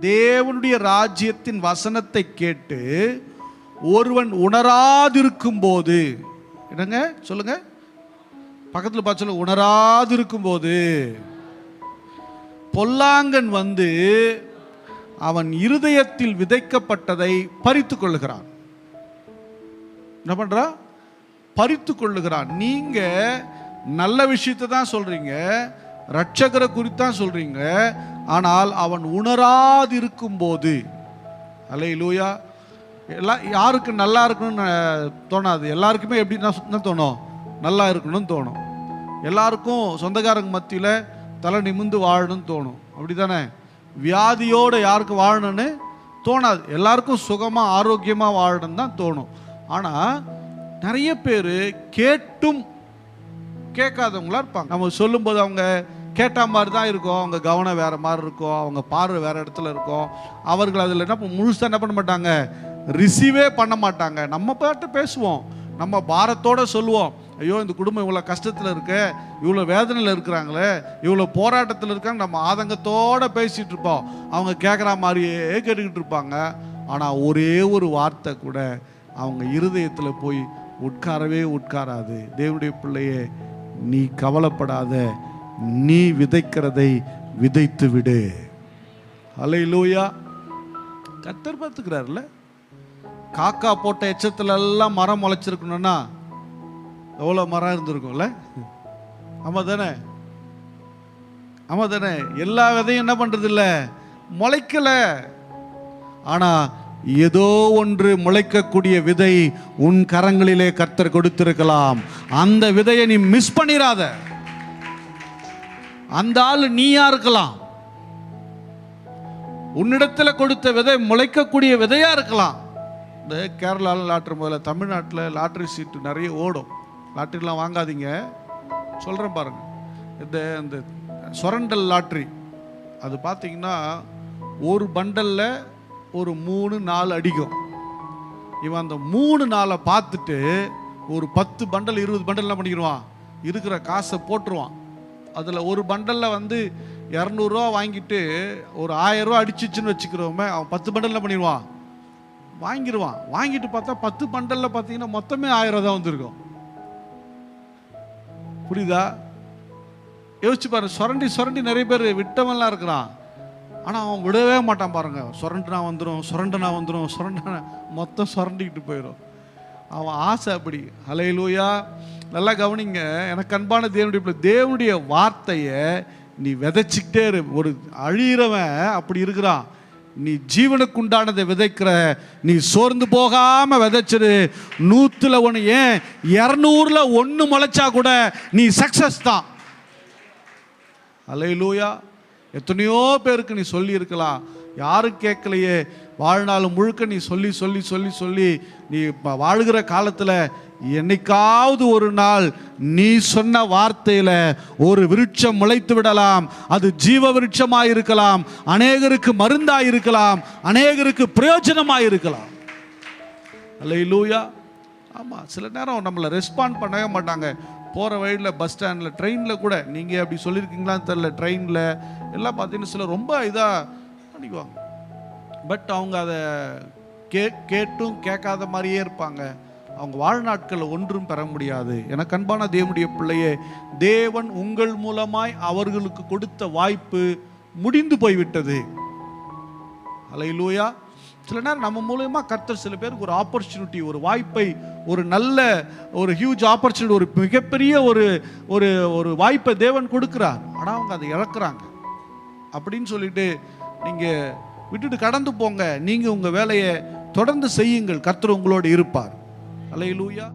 தேவனுடைய ராஜ்யத்தின் வசனத்தை கேட்டு ஒருவன் உணராதிருக்கும் போது, என்னங்க சொல்லுங்க, பக்கத்தில் பார்த்து சொல்லுங்க, உணராதிருக்கும் போது பொல்லாங்கன் வந்து அவன் இருதயத்தில் விதைக்கப்பட்டதை பறித்து கொள்ளுகிறான். என்ன பண்றா? பறித்து கொள்ளுகிறான். நீங்க நல்ல விஷயத்தை தான் சொல்றீங்க, ரட்சகரை குறித்தான் சொல்றீங்க, ஆனால் அவன் உணராதிருக்கும் போது, அல்லேலூயா, யாருக்கு நல்லா இருக்கணும்னு தோணாது. எல்லாருக்குமே எப்படின்னா தோணும், நல்லா இருக்கணும்னு தோணும். எல்லாருக்கும் சொந்தக்காரங்க மத்தியில் தலை நிமிந்து வாழணும்னு தோணும், அப்படி தானே? வியாதியோடு யாருக்கு வாழணும்னு தோணாது. எல்லாருக்கும் சுகமாக ஆரோக்கியமாக வாழணும்னு தான் தோணும். ஆனால் நிறைய பேர் கேட்டும் கேட்காதவங்களா இருப்பாங்க. நம்ம சொல்லும்போது அவங்க கேட்ட மாதிரி தான் இருக்கும், அவங்க கவனம் வேறு மாதிரி இருக்கும், அவங்க பார்வை வேறு இடத்துல இருக்கும். அவர்கள் அதில் முழுசாக என்ன பண்ண மாட்டாங்க, ரிசீவே பண்ண மாட்டாங்க. நம்ம பாட்டு பேசுவோம், நம்ம பாரத்தோடு சொல்லுவோம், ஐயோ இந்த குடும்பம் இவ்வளோ கஷ்டத்தில் இருக்கு, இவ்வளோ வேதனையில் இருக்கிறாங்களே, இவ்வளோ போராட்டத்தில் இருக்காங்க, நம்ம ஆதங்கத்தோடு பேசிகிட்டு இருப்போம். அவங்க கேட்குற மாதிரியே கேட்டுக்கிட்டு இருப்பாங்க. ஆனால் ஒரே ஒரு வார்த்தை கூட அவங்க இருதயத்தில் போய் உட்காரவே உட்காராது. தேவனுடைய பிள்ளையே, நீ கவலைப்படாத, நீ விதைக்கிறதை விதைத்து விடு. அல்லேலூயா. கர்த்தர் பார்த்துக்கிறார்ல. காக்கா போட்ட எச்சத்துல எல்லாம் மரம் முளைச்சிருக்கணும்னா எவ்வளோ மரம் இருந்திருக்கும்ல? ஆமா தானே? ஆமா தானே? எல்லா விதையும் என்ன பண்றது இல்லை, முளைக்கல. ஆனா ஏதோ ஒன்று முளைக்கக்கூடிய விதை உன் கரங்களிலே கர்த்தர் கொடுத்திருக்கலாம். அந்த விதையை நீ மிஸ் பண்ணிராத. அந்த ஆள் நீயா இருக்கலாம். உன்னிடத்தில் கொடுத்த விதை முளைக்கக்கூடிய விதையா இருக்கலாம். இந்த கேரளாவில் லாட்ரி முதல்ல, தமிழ்நாட்டில் லாட்ரி சீட்டு நிறைய ஓடும். லாட்ரிலாம் வாங்காதீங்க, சொல்கிறேன் பாருங்க. இந்த சொரண்டல் லாட்ரி அது பார்த்தீங்கன்னா ஒரு பண்டலில் ஒரு 3-4 அடிக்கும். இவன் அந்த 3-4 பார்த்துட்டு ஒரு 10 பண்டல் 20 பண்டல் என்ன பண்ணிடுவான், இருக்கிற காசை போட்டுருவான். அதில் ஒரு பண்டலில் வந்து 200 ரூபா வாங்கிட்டு ஒரு 1000 ரூபா அடிச்சிச்சுன்னு வச்சுக்கிறோமே, அவன் 10 பண்டல் என்ன பண்ணிடுவான், வாங்கிடுவான். வாங்கிட்டு பார்த்தா 10 பண்டலில் பார்த்தீங்கன்னா மொத்தமே 1000 தான் வந்திருக்கும். புரியுதா? யோசிச்சு பாருங்க. சுரண்டி சுரண்டி நிறைய பேர் விட்டவன்லாம் இருக்கிறான், ஆனால் அவன் விடவே மாட்டான் பாருங்க. சுரண்டுனா வந்துடும், சுரண்டனா வந்துடும், சுரண்டனா மொத்தம் சுரண்டிக்கிட்டு போயிடும். அவன் ஆசை அப்படி. அல்லேலூயா. நல்லா கவனிங்க எனக்கு அன்பான தேவனுடைய வார்த்தையை நீ விதைச்சிக்கிட்டே இரு. ஒரு அழியிறவன் அப்படி இருக்கிறான். நீ ஜீவனுக்குண்டானதை விதைக்கிற, நீ சோர்ந்து போகாம விதைச்சிரு. 100ல் 1, ஏன் 200ல் 1 முளைச்சா கூட நீ சக்சஸ் தான். அல்லேலூயா. எத்தனையோ பேருக்கு நீ சொல்லி இருக்கலாம், யாரும் கேட்கலையே. வாழ்நாள் முழுக்க நீ சொல்லி சொல்லி சொல்லி சொல்லி நீ வாழ்கிற காலத்தில் என்னைக்காவது ஒரு நாள் நீ சொன்ன வார்த்தையில ஒரு விருட்சம் முளைத்து விடலாம். அது ஜீவ விருட்சமாய் இருக்கலாம், அநேகருக்கு மருந்தாய் இருக்கலாம், அநேகருக்கு பிரயோஜனமாய் இருக்கலாம். அல்லேலூயா. ஆமா, சில நேரம் நம்மளை ரெஸ்பாண்ட் பண்ணவே மாட்டாங்க. போகிற வழியில், பஸ் ஸ்டாண்டில், ட்ரெயினில் கூட நீங்கள் அப்படி சொல்லியிருக்கீங்களான்னு தெரில. ட்ரெயினில் எல்லாம் பார்த்தீங்கன்னா சில ரொம்ப இதாக பண்ணிக்குவாங்க. பட் அவங்க அதை கேட்டும் கேட்காத மாதிரியே இருப்பாங்க. அவங்க வாழ்நாட்களில் ஒன்றும் பெற முடியாது. எனக்கு அன்பான தேவனுடைய பிள்ளையே, தேவன் உங்கள் மூலமாய் அவர்களுக்கு கொடுத்த வாய்ப்பு முடிந்து போய்விட்டது. அல்லேலூயா. சில நேரம் நம்ம மூலமா கர்த்தர் சில பேருக்கு ஒரு ஆப்பர்ச்சுனிட்டி, ஒரு வாய்ப்பை, ஒரு நல்ல ஒரு ஹியூஜ் ஆப்பர்ச்சுனிட்டி, ஒரு மிகப்பெரிய ஒரு வாய்ப்பை தேவன் கொடுக்கிறார். ஆனால் அவங்க அதை இழக்கிறாங்க. அப்படின்னு சொல்லிட்டு நீங்கள் விட்டுட்டு கடந்து போங்க. நீங்கள் உங்கள் வேலையை தொடர்ந்து செய்யுங்கள், கர்த்தர் உங்களோடு இருப்பார். அல்லேலூயா.